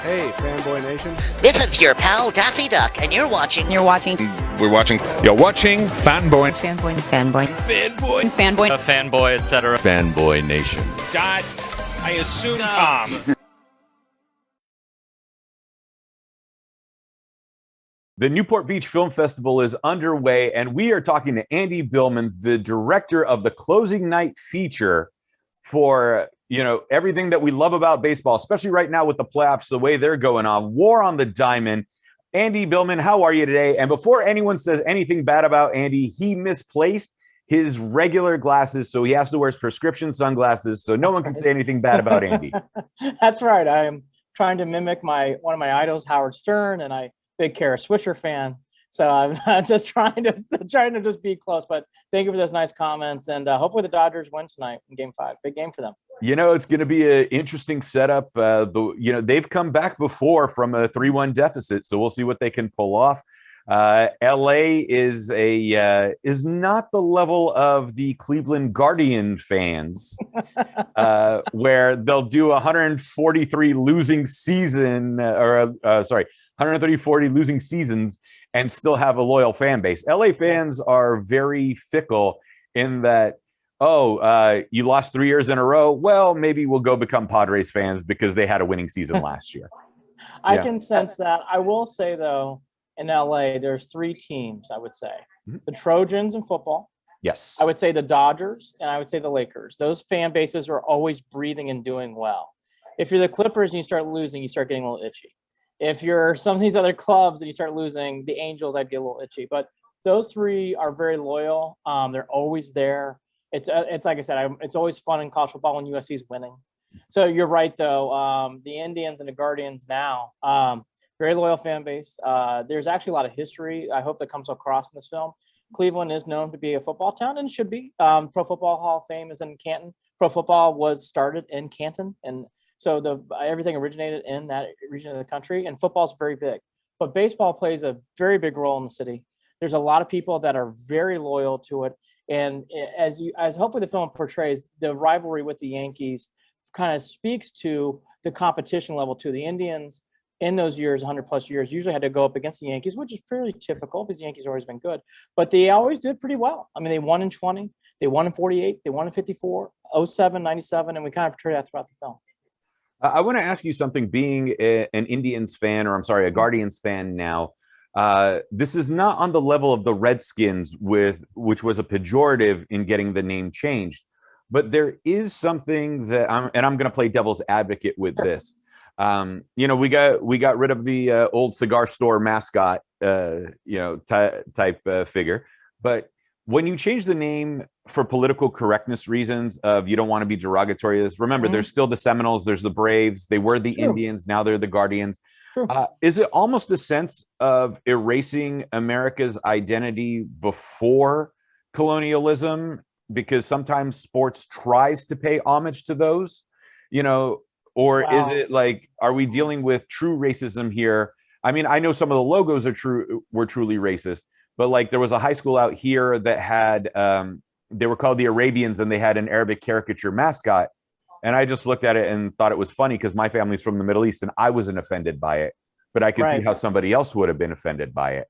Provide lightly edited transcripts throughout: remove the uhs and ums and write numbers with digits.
Hey, Fanboy Nation. This is your pal Daffy Duck, and you're watching. We're watching Fanboy. A fanboy, etc. Fanboy Nation. I assume Tom. The Newport Beach Film Festival is underway, and we are talking to Andy Billman, the director of the closing night feature for, everything that we love about baseball, especially right now with the playoffs, the way they're going on. War on the Diamond. Andy Billman, how are you today? And before anyone says anything bad about Andy, he misplaced his regular glasses, so he has to wear his prescription sunglasses, so no one can say anything bad about Andy. That's right. I'm trying to mimic one of my idols, Howard Stern, and big Kara Swisher fan. So I'm just trying to just be close. But thank you for those nice comments, and hopefully the Dodgers win tonight in Game 5. Big game for them. It's going to be an interesting setup. They've come back before from a 3-1 deficit, so we'll see what they can pull off. LA is not the level of the Cleveland Guardian fans, where they'll do 143 losing season, 130-40 losing seasons and still have a loyal fan base. LA fans are very fickle in that, you lost 3 years in a row. Well, maybe we'll go become Padres fans because they had a winning season last year. I can sense that. I will say, though, in LA, there's 3 teams, I would say. Mm-hmm. The Trojans in football. Yes. I would say the Dodgers, and I would say the Lakers. Those fan bases are always breathing and doing well. If you're the Clippers and you start losing, you start getting a little itchy. If you're some of these other clubs and you start losing, the Angels, I'd get a little itchy. But those 3 are very loyal. They're always there. It's like I said, it's always fun in college football when USC's winning. So you're right, though. The Indians and the Guardians now, very loyal fan base. There's actually a lot of history. I hope that comes across in this film. Cleveland is known to be a football town, and it should be. Pro Football Hall of Fame is in Canton. Pro football was started in Canton, and so everything originated in that region of the country, and football's very big. But baseball plays a very big role in the city. There's a lot of people that are very loyal to it. And as hopefully the film portrays, the rivalry with the Yankees kind of speaks to the competition level too. The Indians in those years, 100+ years, usually had to go up against the Yankees, which is pretty typical because the Yankees have always been good. But they always did pretty well. I mean, they won in 20, they won in 48, they won in 54, 07, 97, and we kind of portray that throughout the film. I want to ask you something, being an Indians fan, a Guardians fan now. This is not on the level of the Redskins, which was a pejorative in getting the name changed. But there is something that I'm going to play devil's advocate with this. We got rid of the old cigar store mascot, type figure. But when you change the name for political correctness reasons of you don't want to be derogatory, remember, there's still the Seminoles, there's the Braves, they were the Indians, now they're the Guardians. Is it almost a sense of erasing America's identity before colonialism? Because sometimes sports tries to pay homage to those, or is it like, are we dealing with true racism here? I mean, I know some of the logos were truly racist, but like there was a high school out here that had, they were called the Arabians, and they had an Arabic caricature mascot. And I just looked at it and thought it was funny because my family's from the Middle East and I wasn't offended by it, but I could see how somebody else would have been offended by it.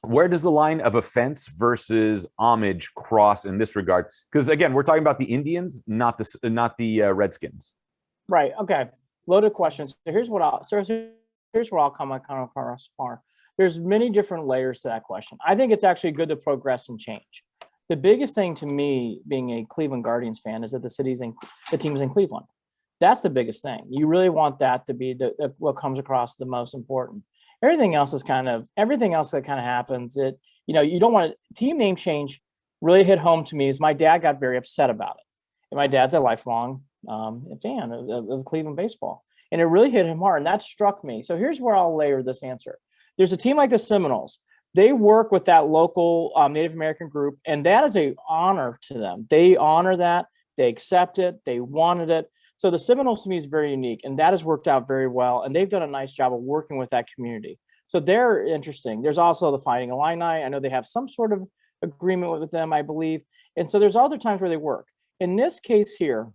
Where does the line of offense versus homage cross in this regard? Because again, we're talking about the Indians, not the Redskins. Right. Okay. Loaded questions. So here's what I'll come across far. There's many different layers to that question. I think it's actually good to progress and change. The biggest thing to me, being a Cleveland Guardians fan, is that the team is in Cleveland. That's the biggest thing. You really want that to be what comes across the most important. Everything else that kind of happens. You don't want team name change. Really hit home to me is my dad got very upset about it, and my dad's a lifelong fan of Cleveland baseball, and it really hit him hard, and that struck me. So here's where I'll layer this answer. There's a team like the Seminoles. They work with that local Native American group, and that is an honor to them. They honor that. They accept it. They wanted it. So the Seminoles to me is very unique, and that has worked out very well, and they've done a nice job of working with that community. So they're interesting. There's also the Fighting Illini. I know they have some sort of agreement with them, I believe. And so there's other times where they work. In this case here,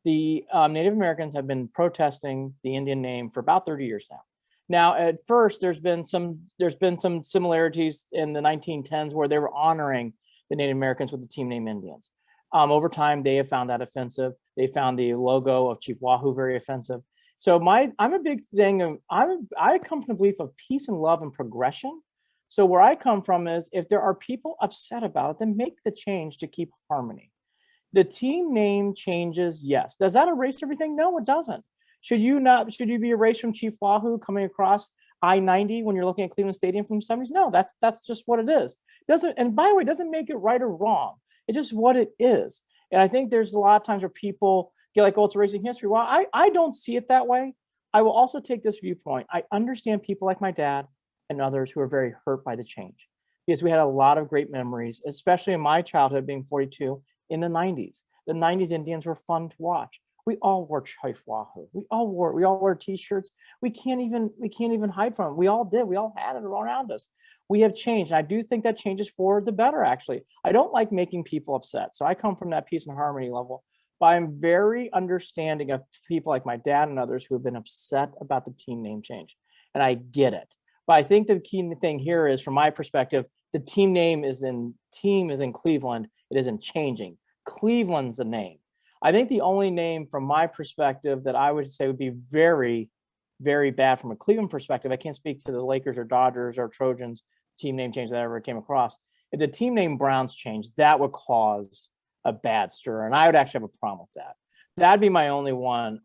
the Native Americans have been protesting the Indian name for about 30 years now. Now, at first, there's been some similarities in the 1910s where they were honoring the Native Americans with the team name Indians. Over time, they have found that offensive. They found the logo of Chief Wahoo very offensive. So I'm a big thing of I come from the belief of peace and love and progression. So where I come from is if there are people upset about it, then make the change to keep harmony. The team name changes, yes. Does that erase everything? No, it doesn't. Should you be erased from Chief Wahoo coming across I-90 when you're looking at Cleveland Stadium from the 70s? No, that's just what it is. Doesn't, and by the way, it doesn't make it right or wrong. It's just what it is. And I think there's a lot of times where people get like, oh, it's erasing history. Well, I don't see it that way. I will also take this viewpoint. I understand people like my dad and others who are very hurt by the change because we had a lot of great memories, especially in my childhood being 42 in the 90s. The 90s Indians were fun to watch. We all wore Chief Wahoo. We all wore t-shirts. We can't even hide from it. We all did. We all had it around us. We have changed. I do think that changes for the better, actually. I don't like making people upset. So I come from that peace and harmony level, but I'm very understanding of people like my dad and others who have been upset about the team name change. And I get it. But I think the key thing here is, from my perspective, the team name is in Cleveland. It isn't changing. Cleveland's the name. I think the only name from my perspective that I would say would be very, very bad from a Cleveland perspective, I can't speak to the Lakers or Dodgers or Trojans team name change that I ever came across. If the team name Browns changed, that would cause a bad stir. And I would actually have a problem with that. That'd be my only one,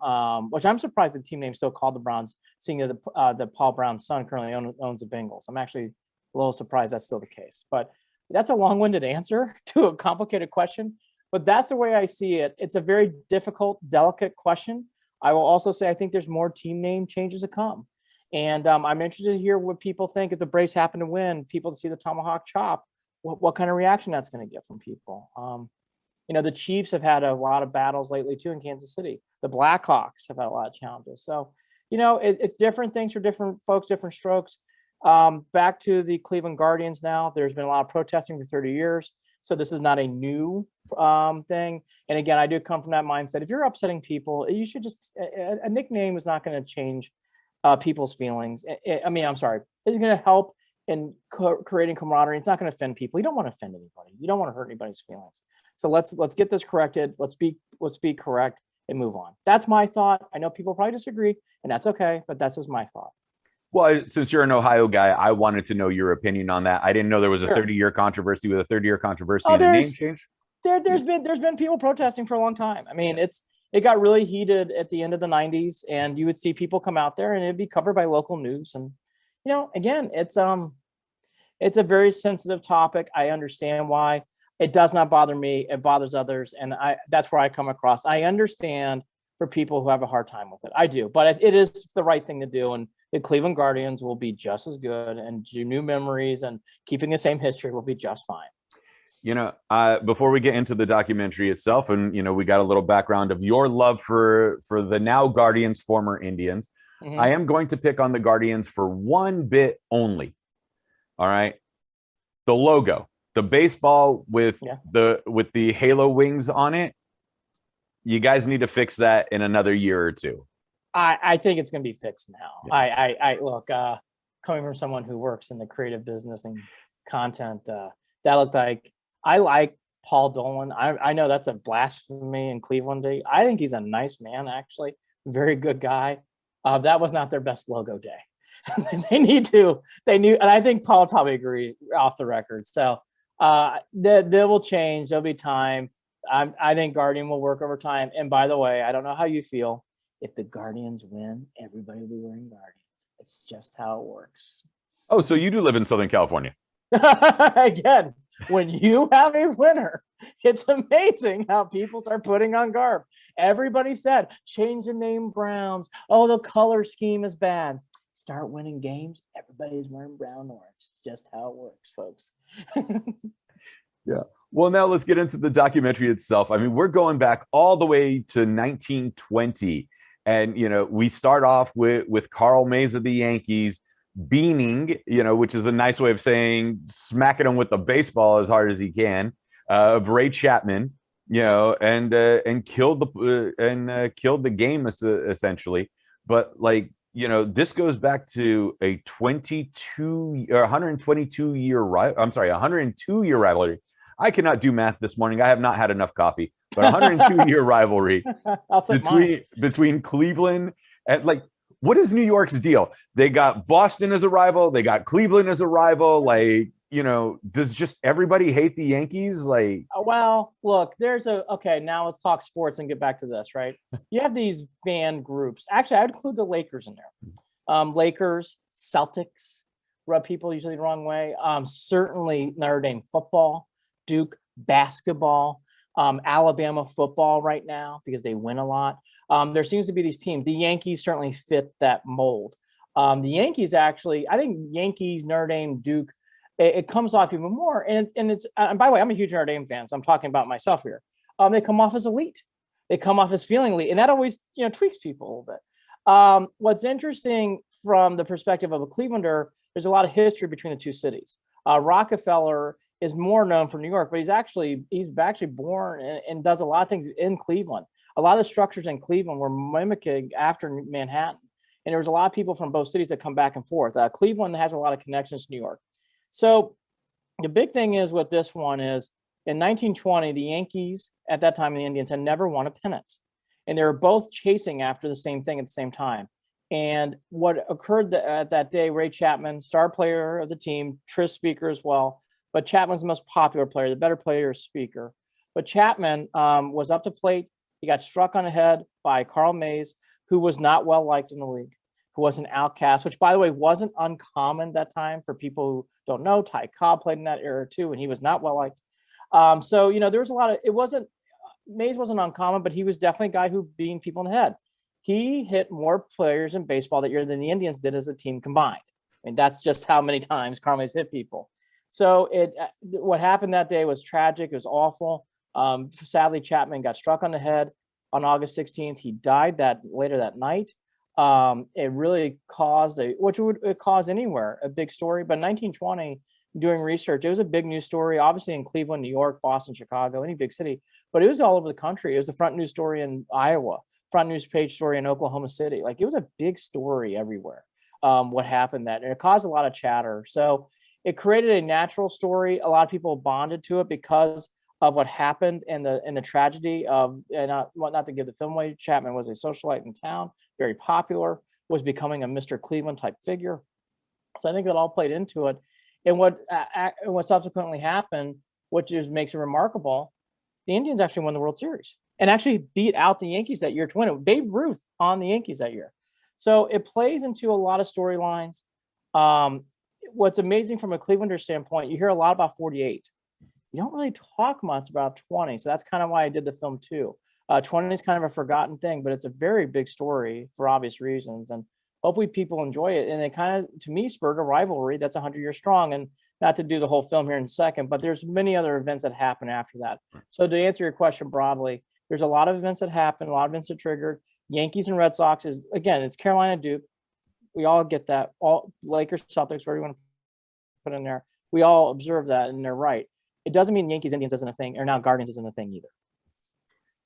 which I'm surprised the team name still called the Browns, seeing that Paul Brown's son currently owns the Bengals. I'm actually a little surprised that's still the case. But that's a long-winded answer to a complicated question. But that's the way I see it. It's a very difficult, delicate question. I will also say I think there's more team name changes to come. And I'm interested to hear what people think if the Braves happen to win, people to see the tomahawk chop, what kind of reaction that's going to get from people. The Chiefs have had a lot of battles lately, too, in Kansas City. The Blackhawks have had a lot of challenges. So, it's different things for different folks, different strokes. Back to the Cleveland Guardians now. There's been a lot of protesting for 30 years. So this is not a new thing. And again, I do come from that mindset. If you're upsetting people, you should just, a nickname is not going to change people's feelings. I'm sorry. It's going to help in creating camaraderie. It's not going to offend people. You don't want to offend anybody. You don't want to hurt anybody's feelings. So let's get this corrected. Let's be correct and move on. That's my thought. I know people probably disagree, and that's okay, but that's just my thought. Well, since you're an Ohio guy, I wanted to know your opinion on that. I didn't know there was a 30-year controversy with a 30-year controversy in the name change. There's been people protesting for a long time. I mean, it got really heated at the end of the 90s, and you would see people come out there and it'd be covered by local news. And again, it's a very sensitive topic. I understand why. It does not bother me. It bothers others, and that's where I come across. I understand for people who have a hard time with it. I do, but it is the right thing to do. And the Cleveland Guardians will be just as good, and new memories and keeping the same history will be just fine. Before we get into the documentary itself, and we got a little background of your love for the now Guardians, former Indians. Mm-hmm. I am going to pick on the Guardians for one bit only. All right, the logo, the baseball with the halo wings on it. You guys need to fix that in another year or two. I think it's going to be fixed now. Yeah. I look, coming from someone who works in the creative business and content, that looked like, I like Paul Dolan. I know that's a blasphemy in Cleveland. I think he's a nice man, actually. Very good guy. That was not their best logo day. They knew, and I think Paul would probably agree off the record. So they will change. There'll be time. I think Guardian will work over time. And by the way, I don't know how you feel. If the Guardians win, everybody will be wearing Guardians. It's just how it works. Oh, so you do live in Southern California. Again, when you have a winner, it's amazing how people start putting on garb. Everybody said, change the name Browns. Oh, the color scheme is bad. Start winning games, everybody's wearing brown and orange. It's just how it works, folks. Yeah. Well, now let's get into the documentary itself. I mean, we're going back all the way to 1920. And, we start off with Carl Mays of the Yankees beaning, which is a nice way of saying smacking him with the baseball as hard as he can, of Ray Chapman. you know, and killed the game essentially. But like, you know, this goes back to a 22 or 122 year I'm sorry, 102 year rivalry. I cannot do math this morning. I have not had enough coffee, but 102 year rivalry I'll set mine. between Cleveland and like, what is New York's deal? They got Boston as a rival. They got Cleveland as a rival. Like, you know, does just everybody hate the Yankees? Like, Well, look, okay, now let's talk sports and get back to this, right? You have these fan groups. Actually, I would include the Lakers in there. Lakers, Celtics rub people usually the wrong way. Certainly Notre Dame football, Duke basketball, Alabama football right now because they win a lot. There seems to be these teams. The Yankees certainly fit that mold. The Yankees actually, I think Yankees, Notre Dame, Duke, it comes off even more. And it's, and by the way, I'm a huge Notre Dame fan, so I'm talking about myself here. They come off as elite. They come off as feeling elite. And that always, you know, tweaks people a little bit. What's interesting from the perspective of a Clevelander, there's a lot of history between the two cities. Rockefeller is more known for New York, but he's actually born and does a lot of things in Cleveland. A lot of the structures in Cleveland were mimicking after Manhattan. And there was a lot of people from both cities that come back and forth. Cleveland has a lot of connections to New York. So the big thing is with this one is in 1920, the Yankees at that time, the Indians had never won a pennant. And they were both chasing after the same thing at the same time. And what occurred at that day, Ray Chapman, star player of the team, Tris speaker as well, but Chapman's the most popular player, the better player speaker. But Chapman was up to plate. He got struck on the head by Carl Mays, who was not well liked in the league, who was an outcast, which, by the way, wasn't uncommon that time for people who don't know. Ty Cobb played in that era too, and he was not well liked. So, you know, there was a lot of, Mays wasn't uncommon, but he was definitely a guy who beat people in the head. He hit more players in baseball that year than the Indians did as a team combined. And that's just how many times Carl Mays hit people. So what happened that day was tragic. It was awful. Sadly, Chapman got struck on the head on August 16th. He died later that night. It really caused which would cause anywhere, a big story. But in 1920, doing research, it was a big news story, obviously in Cleveland, New York, Boston, Chicago, any big city, but it was all over the country. It was the front news story in Iowa, front news page story in Oklahoma City. Like, it was a big story everywhere. What happened that, and it caused a lot of chatter. So it created a natural story. A lot of people bonded to it because of what happened and the tragedy of, and not to give the film away, Chapman was a socialite in town, very popular, was becoming a Mr. Cleveland type figure. So I think that all played into it. And what subsequently happened, which makes it remarkable, the Indians actually won the World Series and actually beat out the Yankees that year to win it. Babe Ruth on the Yankees that year. So it plays into a lot of storylines. What's amazing from a Clevelander standpoint, you hear a lot about 48. You don't really talk much about 20. So that's kind of why I did the film too. 20 is kind of a forgotten thing, but it's a very big story for obvious reasons. And hopefully people enjoy it. And it kind of, to me, spurred a rivalry that's 100 years strong. And not to do the whole film here in a second, but there's many other events that happen after that. So to answer your question broadly, there's a lot of events that happen, a lot of events that triggered. Yankees and Red Sox is, again, it's Carolina, Duke. We all get that. All Lakers, Celtics, whatever you want to put in there. We all observe that, and they're right. It doesn't mean Yankees, Indians isn't a thing, or now Guardians isn't a thing either.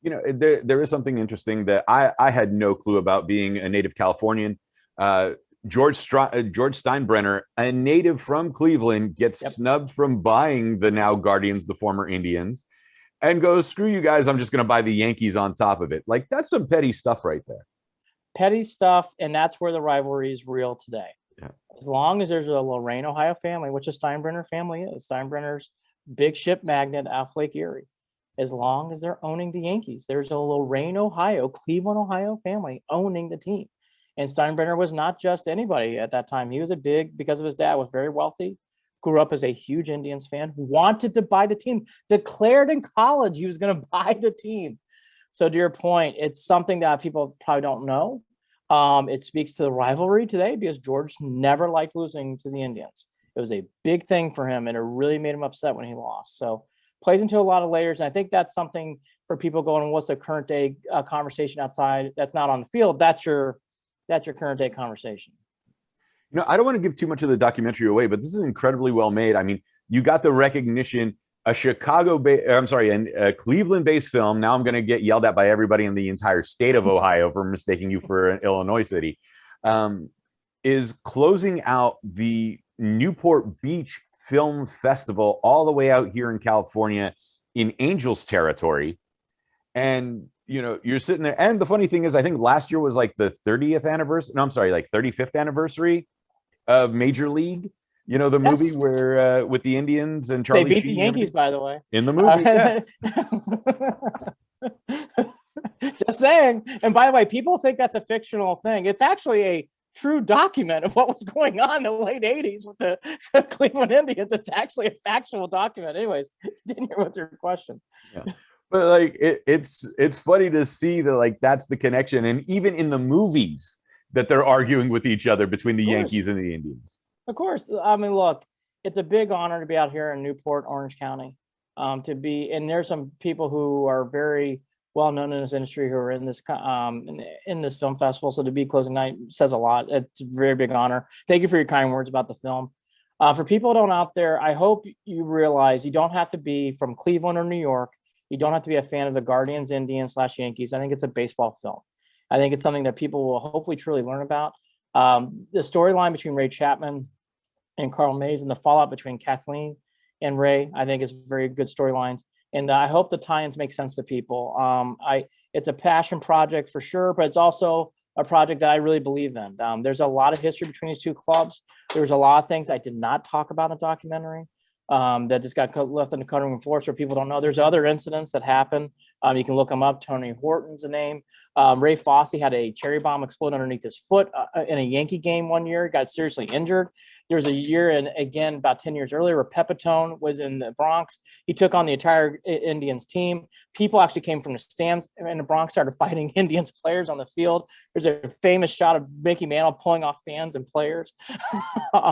You know, there is something interesting that I had no clue about, being a native Californian. George Steinbrenner, a native from Cleveland, gets snubbed from buying the now Guardians, the former Indians, and goes, screw you guys, I'm just going to buy the Yankees on top of it. Like, that's some petty stuff right there. Petty stuff, and that's where the rivalry is real today. Yeah. As long as there's a Lorain, Ohio family, which the Steinbrenner family is, Steinbrenner's big ship magnet out of Lake Erie. As long as they're owning the Yankees, there's a Lorain, Ohio, Cleveland, Ohio family owning the team. And Steinbrenner was not just anybody at that time. He was because of his dad, was very wealthy, grew up as a huge Indians fan, wanted to buy the team, declared in college he was going to buy the team. So to your point, it's something that people probably don't know. It speaks to the rivalry today because George never liked losing to the Indians. It was a big thing for him, and it really made him upset when he lost. So plays into a lot of layers. And I think that's something for people going, what's the current day conversation outside that's not on the field? That's your current day conversation. You know, I don't want to give too much of the documentary away, but this is incredibly well made. I mean, you got the recognition a a Cleveland-based film. Now I'm going to get yelled at by everybody in the entire state of Ohio for mistaking you for an Illinois city. Is closing out the Newport Beach Film Festival all the way out here in California in Angels territory. And, you're sitting there. And the funny thing is, I think last year was like the 30th anniversary. No, I'm sorry, like 35th anniversary of Major League. The movie where with the Indians and Charlie They beat Sheen the Yankees, by the way. in the movie. Just saying. And by the way, people think that's a fictional thing. It's actually a true document of what was going on in the late 80s with the Cleveland Indians. It's actually a factual document. Anyways, didn't hear what's your question. Yeah. But like it's funny to see that like that's the connection. And even in the movies that they're arguing with each other between the Yankees and the Indians. Of course. I mean, look, it's a big honor to be out here in Newport, Orange County, and there's some people who are very well known in this industry who are in this film festival. So to be closing night says a lot. It's a very big honor. Thank you for your kind words about the film. For people who don't out there, I hope you realize you don't have to be from Cleveland or New York. You don't have to be a fan of the Guardians, Indians / Yankees. I think it's a baseball film. I think it's something that people will hopefully truly learn about. The storyline between Ray Chapman and Carl Mays and the fallout between Kathleen and Ray, I think is very good storylines. And I hope the tie-ins make sense to people. It's a passion project for sure, but it's also a project that I really believe in. There's a lot of history between these two clubs. There's a lot of things I did not talk about in the documentary that just got left on the cutting room floor so people don't know. There's other incidents that happen. You can look them up. Tony Horton's a name. Ray Fosse had a cherry bomb explode underneath his foot in a Yankee game one year. He got seriously injured. There was a year, and again, about 10 years earlier, where Pepitone was in the Bronx. He took on the entire Indians team. People actually came from the stands in the Bronx, started fighting Indians players on the field. There's a famous shot of Mickey Mantle pulling off fans and players.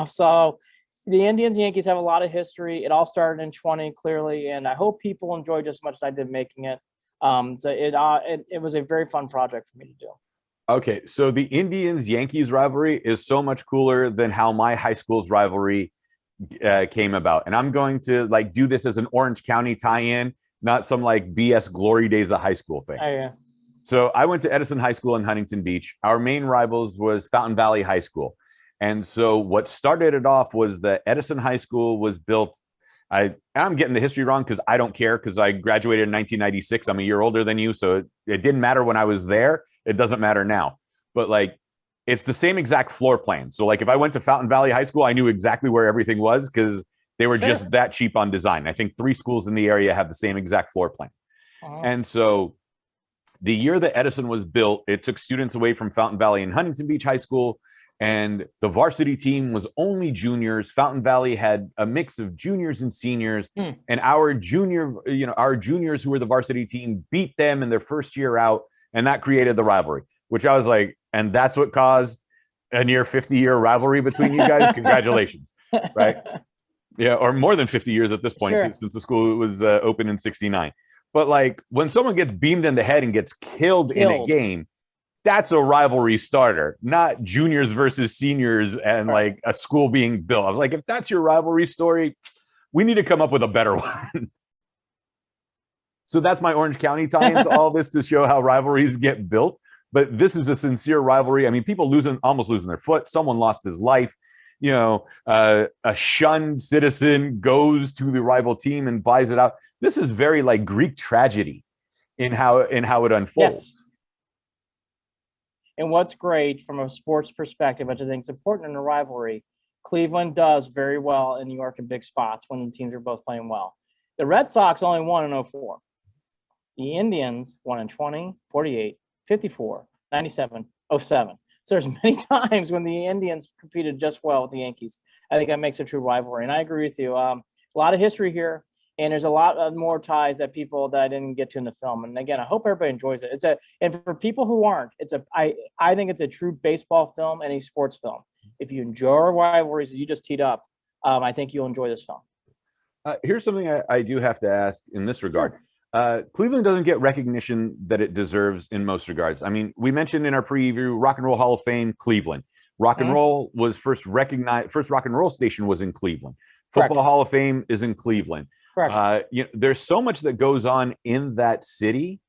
So the Indians and Yankees have a lot of history. It all started in 20, clearly, and I hope people enjoyed just as much as I did making it. So it was a very fun project for me to do. Okay, so the Indians-Yankees rivalry is so much cooler than how my high school's rivalry came about. And I'm going to like do this as an Orange County tie-in, not some like BS glory days of high school thing. Oh, yeah. So I went to Edison High School in Huntington Beach. Our main rivals was Fountain Valley High School. And so what started it off was that Edison High School was built. I'm getting the history wrong because I don't care because I graduated in 1996. I'm a year older than you. So it didn't matter when I was there. It doesn't matter now. But like, it's the same exact floor plan. So like if I went to Fountain Valley High School, I knew exactly where everything was because they were just that cheap on design. I think 3 schools in the area have the same exact floor plan. And so the year that Edison was built, it took students away from Fountain Valley and Huntington Beach High School. And the varsity team was only juniors. Fountain Valley had a mix of juniors and seniors. And our juniors who were the varsity team beat them in their first year out. And that created the rivalry, which I was like, and that's what caused a near 50-year rivalry between you guys. Congratulations. Right. Yeah. Or more than 50 years at this point, since the school was open in 69. But like when someone gets beamed in the head and gets killed in a game, that's a rivalry starter, not juniors versus seniors and like a school being built. I was like, if that's your rivalry story, we need to come up with a better one. So that's my Orange County tie into all this to show how rivalries get built. But this is a sincere rivalry. I mean, people almost losing their foot. Someone lost his life. A shunned citizen goes to the rival team and buys it out. This is very like Greek tragedy in how it unfolds. Yes. And what's great from a sports perspective, which I think is important in a rivalry, Cleveland does very well in New York in big spots when the teams are both playing well. The Red Sox only won in 04. The Indians won in 20, 48, 54, 97, 07. So there's many times when the Indians competed just well with the Yankees. I think that makes a true rivalry. And I agree with you. A lot of history here. And there's a lot more ties that I didn't get to in the film. And again, I hope everybody enjoys it. And for people who aren't, I think it's a true baseball film and a sports film. If you enjoy rivalries that you just teed up, I think you'll enjoy this film. Here's something I do have to ask in this regard. Cleveland doesn't get recognition that it deserves in most regards. I mean, we mentioned in our preview, Rock and Roll Hall of Fame, Cleveland. Rock and Roll was first recognized. First rock and roll station was in Cleveland. Football Hall of Fame is in Cleveland. Correct. There's so much that goes on in that city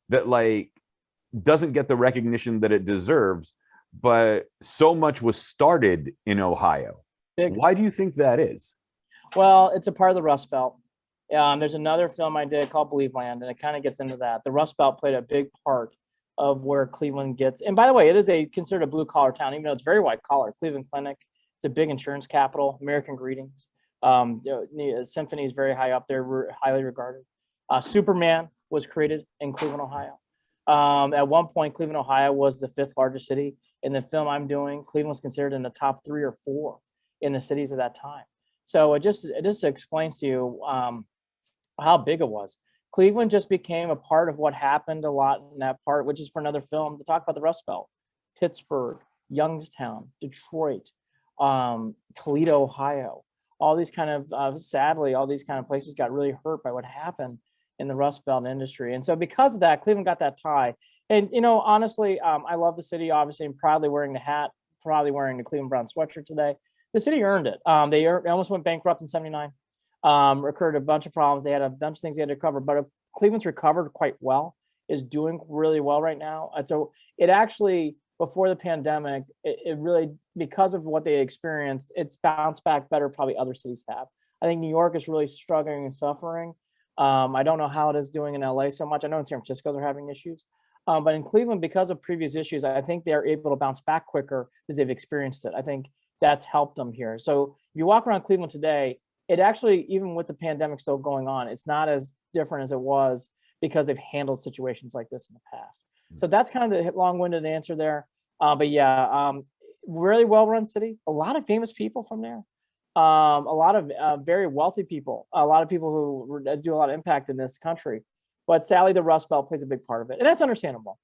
that like doesn't get the recognition that it deserves, but so much was started in Ohio. Big. Why do you think that is? Well, it's a part of the Rust Belt. There's another film I did called Believe Land, and it kind of gets into that. The Rust Belt played a big part of where Cleveland gets. And by the way, it is considered a blue collar town, even though it's very white collar. Cleveland Clinic, it's a big insurance capital. American Greetings, Symphony is very high up there, highly regarded. Superman was created in Cleveland, Ohio. At one point, Cleveland, Ohio was the 5th largest city. In the film I'm doing, Cleveland was considered in the top 3 or 4 in the cities at that time. So it just explains to you how big it was. Cleveland just became a part of what happened a lot in that part, which is for another film to talk about the Rust Belt. Pittsburgh, Youngstown, Detroit, Toledo, Ohio. All these kind of, sadly, all these kind of places got really hurt by what happened in the Rust Belt industry. And so because of that, Cleveland got that tie. And, honestly, I love the city, obviously. I'm proudly wearing the hat, proudly wearing the Cleveland Brown sweatshirt today. The city earned it. They almost went bankrupt in '79. Occurred a bunch of problems. They had a bunch of things they had to cover, but Cleveland's recovered quite well, is doing really well right now. And so it actually, before the pandemic, it really, because of what they experienced, it's bounced back better probably other cities have. I think New York is really struggling and suffering. I don't know how it is doing in LA so much. I know in San Francisco they're having issues. But in Cleveland, because of previous issues, I think they're able to bounce back quicker because they've experienced it. I think that's helped them here. So if you walk around Cleveland today, it actually, even with the pandemic still going on, it's not as different as it was because they've handled situations like this in the past. So that's kind of the long-winded answer there. But yeah, really well-run city. A lot of famous people from there. A lot of very wealthy people. A lot of people who do a lot of impact in this country. But sadly, the Rust Belt plays a big part of it, and that's understandable.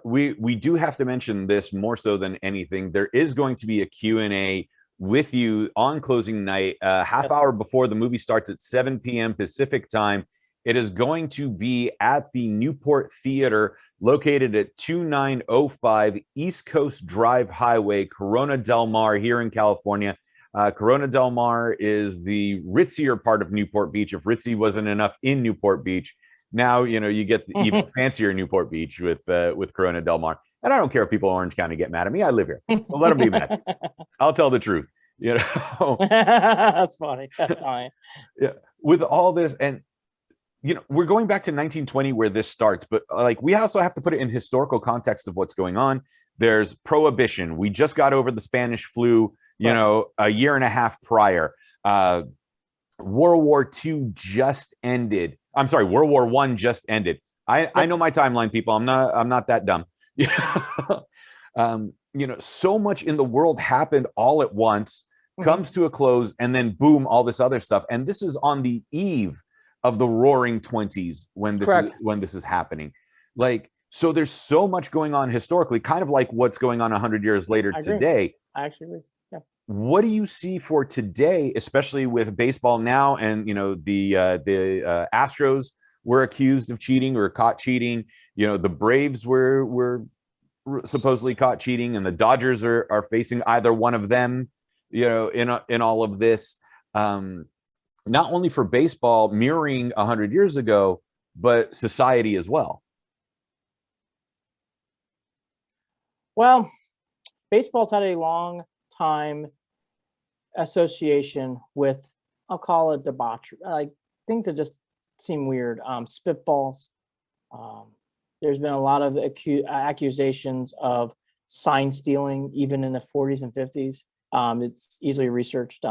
We do have to mention this more so than anything. There is going to be a Q&A with you on closing night, half hour before the movie starts at 7 p.m. Pacific time. It is going to be at the Newport Theater, located at 2905 East Coast Drive Highway, Corona Del Mar, here in California. Corona Del Mar is the ritzier part of Newport Beach. If ritzy wasn't enough in Newport Beach, now you get the even fancier Newport Beach with Corona Del Mar. And I don't care if people in Orange County get mad at me. I live here, so let them be mad. I'll tell the truth. That's funny. That's fine. Yeah, with all this, and we're going back to 1920 where this starts, but like we also have to put it in historical context of what's going on. There's prohibition. We just got over the Spanish flu. A year and a half prior. World War II just ended. I'm sorry, World War I just ended. I know my timeline, people. I'm not that dumb. So much in the world happened all at once, comes to a close, and then boom, all this other stuff. And this is on the eve of the Roaring '20s when this is happening. So there's so much going on historically, kind of like what's going on 100 years later today. I actually agree. Yeah. What do you see for today, especially with baseball now? And the Astros were accused of cheating or caught cheating. The Braves were supposedly caught cheating, and the Dodgers are facing either one of them. In all of this, not only for baseball mirroring 100 years ago, but society as well. Well, baseball's had a long time association with, I'll call it debauchery, like things that just seem weird. Spitballs. There's been a lot of accusations of sign stealing, even in the 40s and 50s. It's easily researched.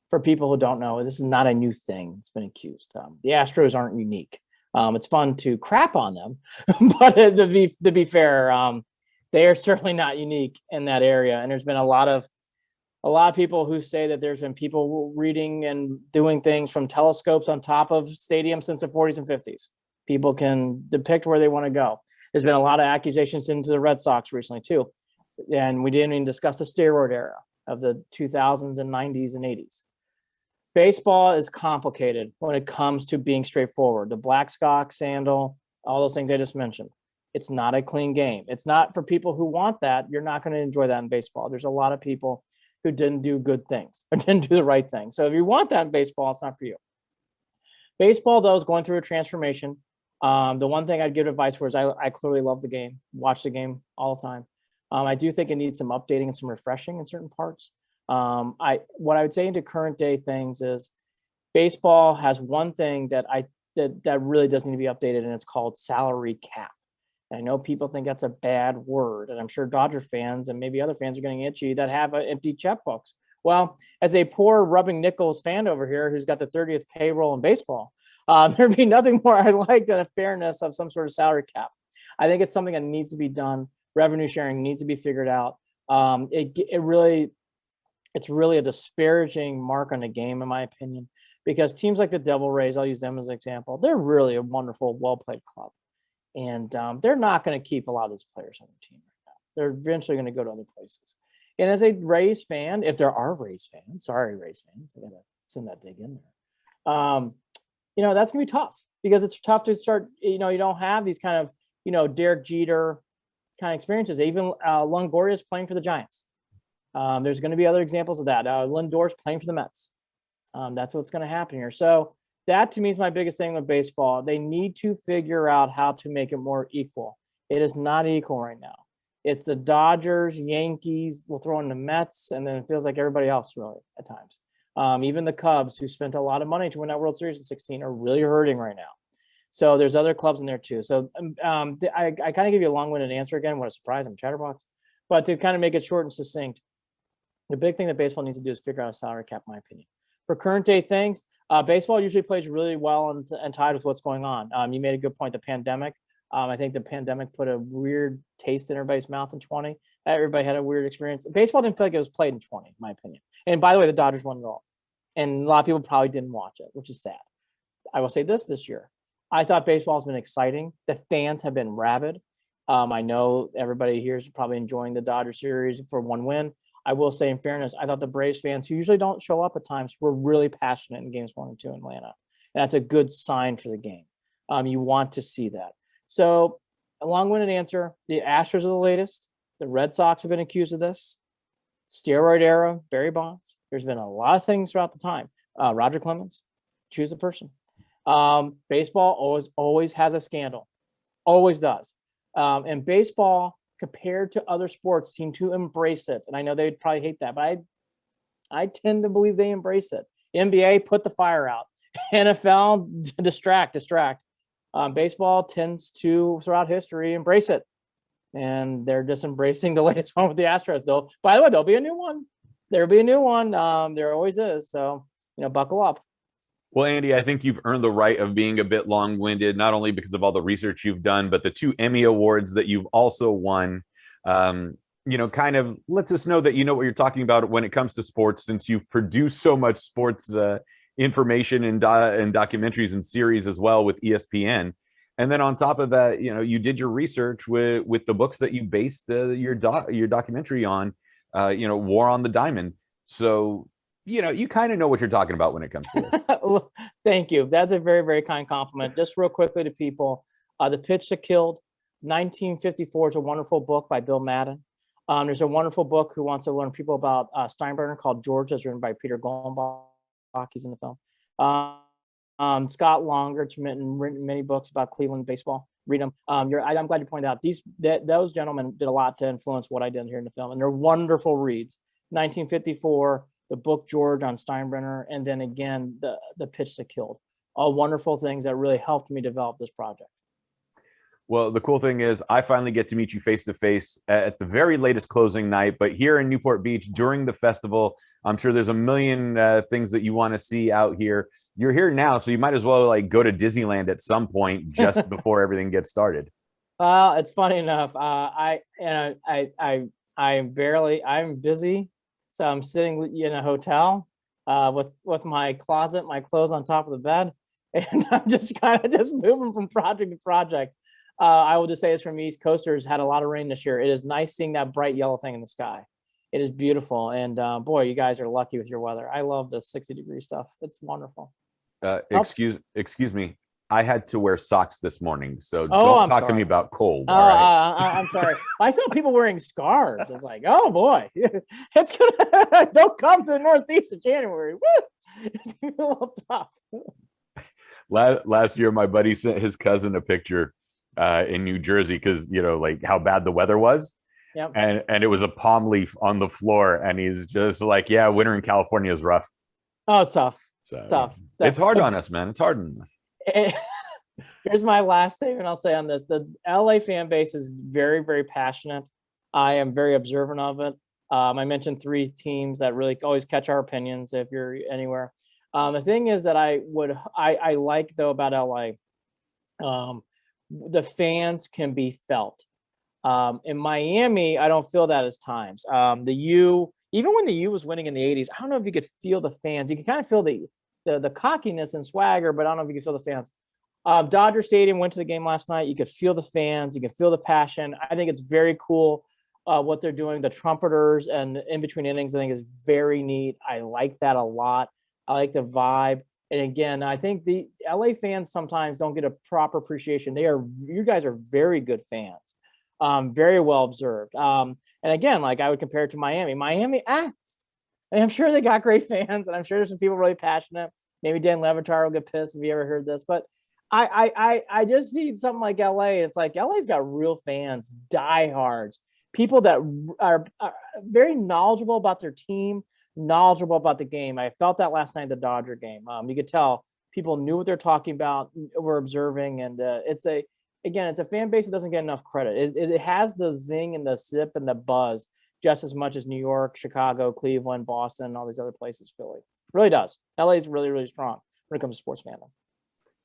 For people who don't know, this is not a new thing. It's been accused. The Astros aren't unique. It's fun to crap on them, but to be fair, they are certainly not unique in that area. And there's been a lot of people who say that there's been people reading and doing things from telescopes on top of stadiums since the 40s and 50s. People can depict where they want to go. There's been a lot of accusations into the Red Sox recently too. And we didn't even discuss the steroid era of the 2000s and 90s and 80s. Baseball is complicated when it comes to being straightforward. The black sock, sandal, all those things I just mentioned. It's not a clean game. It's not for people who want that. You're not going to enjoy that in baseball. There's a lot of people who didn't do good things or didn't do the right thing. So if you want that in baseball, it's not for you. Baseball, though, is going through a transformation. The one thing I'd give advice for is I clearly love the game, watch the game all the time. I do think it needs some updating and some refreshing in certain parts. What I would say into current day things is baseball has one thing that that really does need to be updated, and it's called salary cap. And I know people think that's a bad word, and I'm sure Dodger fans and maybe other fans are getting itchy that have empty checkbooks. Well, as a poor rubbing nickels fan over here who's got the 30th payroll in baseball, there'd be nothing more I like than a fairness of some sort of salary cap. I think it's something that needs to be done. Revenue sharing needs to be figured out. It's really a disparaging mark on the game, in my opinion, because teams like the Devil Rays, I'll use them as an example, they're really a wonderful, well-played club. And they're not going to keep a lot of these players on their team right now. They're eventually going to go to other places. And as a Rays fan, if there are Rays fans, sorry, Rays fans, I got to send that dig in there. That's going to be tough because it's tough to start, you don't have these kind of, Derek Jeter kind of experiences. Even Longoria's playing for the Giants. There's going to be other examples of that. Lindor's playing for the Mets. That's what's going to happen here. So that to me is my biggest thing with baseball. They need to figure out how to make it more equal. It is not equal right now. It's the Dodgers, Yankees, we'll throw in the Mets, and then it feels like everybody else really at times. Even the Cubs, who spent a lot of money to win that World Series in 2016, are really hurting right now. So there's other clubs in there too. So I kind of give you a long-winded answer again. What a surprise, I'm chatterbox. But to kind of make it short and succinct, the big thing that baseball needs to do is figure out a salary cap, in my opinion. For current day things, baseball usually plays really well and tied with what's going on. You made a good point, the pandemic. I think the pandemic put a weird taste in everybody's mouth in 20. Everybody had a weird experience. Baseball didn't feel like it was played in 20, in my opinion. And by the way, the Dodgers won it all. And a lot of people probably didn't watch it, which is sad. I will say this year. I thought baseball has been exciting. The fans have been rabid. I know everybody here is probably enjoying the Dodger series for one win. I will say, in fairness, I thought the Braves fans, who usually don't show up at times, were really passionate in games 1 and 2 in Atlanta. And that's a good sign for the game. You want to see that. So, a long-winded answer, the Astros are the latest. The Red Sox have been accused of this. Steroid era, Barry Bonds. There's been a lot of things throughout the time. Roger Clemens, choose a person. Baseball always has a scandal. Always does. And baseball, compared to other sports, seem to embrace it. And I know they'd probably hate that, but I tend to believe they embrace it. NBA, put the fire out. NFL, distract. Baseball tends to, throughout history, embrace it. And they're just embracing the latest one with the Astros, though. By the way, there'll be a new one. There'll be a new one. There always is. So, buckle up. Well, Andy, I think you've earned the right of being a bit long-winded, not only because of all the research you've done, but the 2 Emmy Awards that you've also won. Kind of lets us know that you know what you're talking about when it comes to sports, since you've produced so much sports information and documentaries and series as well with ESPN. And then on top of that, you did your research with the books that you based your documentary on, War on the Diamond. So, you kind of know what you're talking about when it comes to this. Thank you. That's a very, very kind compliment. Just real quickly to people, The Pitch That Killed, 1954 is a wonderful book by Bill Madden. There's a wonderful book who wants to learn people about Steinbrenner called George, that's written by Peter Goldenbach. He's in the film. Scott Longer's written many books about Cleveland baseball. Read them. I'm glad you pointed out those gentlemen did a lot to influence what I did here in the film, and they're wonderful reads. 1954, the book George on Steinbrenner, and then again the Pitch That Killed. All wonderful things that really helped me develop this project. Well, the cool thing is I finally get to meet you face to face at the very latest closing night, but here in Newport Beach during the festival. I'm sure there's a million things that you want to see out here. You're here now, so you might as well go to Disneyland at some point just before everything gets started. It's funny enough. I'm busy, so I'm sitting in a hotel with my closet, my clothes on top of the bed, and I'm just kind of moving from project to project. I will just say this from East Coasters, had a lot of rain this year. It is nice seeing that bright yellow thing in the sky. It is beautiful. And boy, you guys are lucky with your weather. I love this 60-degree stuff. It's wonderful. Excuse me. I had to wear socks this morning, so don't talk to me about cold. All right. I'm sorry. I saw people wearing scarves. I was like, oh boy, it's gonna. Don't come to the Northeast in January. Woo! It's gonna be a little tough. Last year, my buddy sent his cousin a picture in New Jersey because, like how bad the weather was. Yep. And it was a palm leaf on the floor. And he's just like, yeah, winter in California is rough. Oh, it's tough. So It's tough. it's hard on us, man. It's hard on us. Here's my last statement I'll say on this. The LA fan base is very, very passionate. I am very observant of it. I mentioned 3 teams that really always catch our opinions if you're anywhere. The thing is that I like though about LA, the fans can be felt. In Miami, I don't feel that as times. Even when the U was winning in the 80s, I don't know if you could feel the fans. You could kind of feel the cockiness and swagger, but I don't know if you could feel the fans. Dodger Stadium, went to the game last night. You could feel the fans. You can feel the passion. I think it's very cool what they're doing. The trumpeters and in between innings, I think is very neat. I like that a lot. I like the vibe. And again, I think the LA fans sometimes don't get a proper appreciation. You guys are very good fans, very well observed. And again, like I would compare it to Miami. I'm sure they got great fans, and I'm sure there's some people really passionate. Maybe Dan Levitar will get pissed if he ever heard this, but I just see something like LA. It's like LA's got real fans, diehards, people that are very knowledgeable about their team, knowledgeable about the game. I felt that last night at the Dodger game. You could tell people knew what they're talking about, were observing, and it's a fan base that doesn't get enough credit. It has the zing and the zip and the buzz just as much as New York, Chicago, Cleveland, Boston, and all these other places. Philly really does. LA is really, really strong when it comes to sports fandom.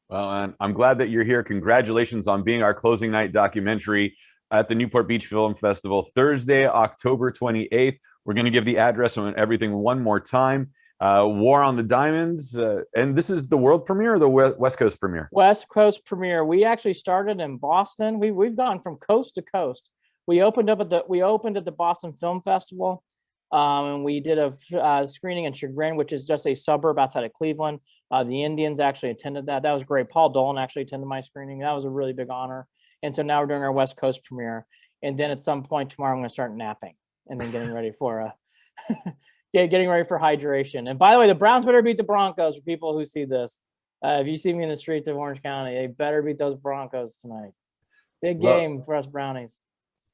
Well, and I'm glad that you're here. Congratulations on being our closing night documentary at the Newport Beach Film Festival, Thursday, October 28th. We're going to give the address and everything one more time. War on the Diamonds. And this is the world premiere or the West Coast premiere? West Coast premiere. We actually started in Boston. We've gone from coast to coast. We opened at the Boston Film Festival. And we did a screening in Chagrin, which is just a suburb outside of Cleveland. The Indians actually attended that. That was great. Paul Dolan actually attended my screening. That was a really big honor. And so now we're doing our West Coast premiere. And then at some point tomorrow, I'm going to start napping and then getting ready for getting ready for hydration. And by the way, the Browns better beat the Broncos for people who see this. If you see me in the streets of Orange County, they better beat those Broncos tonight. Big game for us Brownies.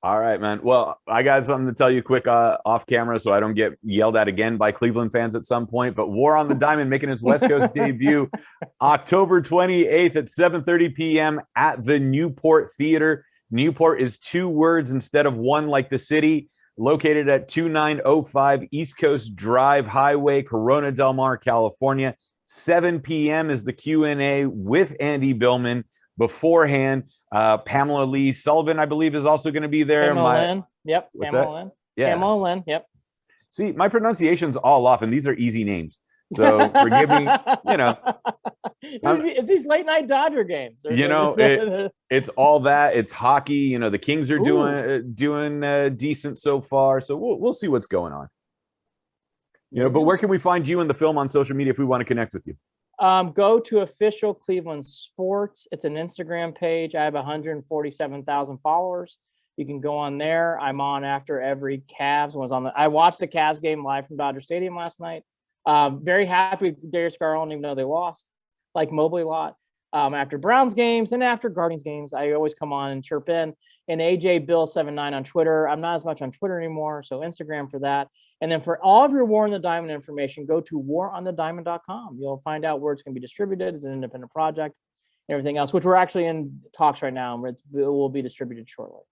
All right, man. Well, I got something to tell you quick off camera so I don't get yelled at again by Cleveland fans at some point. But War on the Diamond making its West Coast debut October 28th at 7:30 p.m. at the Newport Theater. Newport is 2 words instead of 1 like the city. Located at 2905 East Coast Drive Highway, Corona Del Mar, California. 7 p.m. is the Q&A with Andy Billman. Beforehand, Pamela Lee Sullivan, I believe, is also going to be there. Pamela Lynn. Yep. What's Pamela that? Lynn. Yeah. Pamela Lynn. Yep. See, my pronunciation's all off, and these are easy names. So forgive me, It's these late night Dodger games. It's all that. It's hockey. The Kings are doing decent so far. So we'll see what's going on. But where can we find you and the film on social media if we want to connect with you? Go to Official Cleveland Sports. It's an Instagram page. I have 147,000 followers. You can go on there. I'm on after every Cavs. I watched the Cavs game live from Dodger Stadium last night. Very happy with Darius Garland, even though they lost. Like Mobley a lot. After Browns games and after Guardians games, I always come on and chirp in. And AJ Bill79 on Twitter. I'm not as much on Twitter anymore, so Instagram for that. And then for all of your War on the Diamond information, go to waronthediamond.com. You'll find out where it's going to be distributed. It's an independent project and everything else, which we're actually in talks right now. It will be distributed shortly.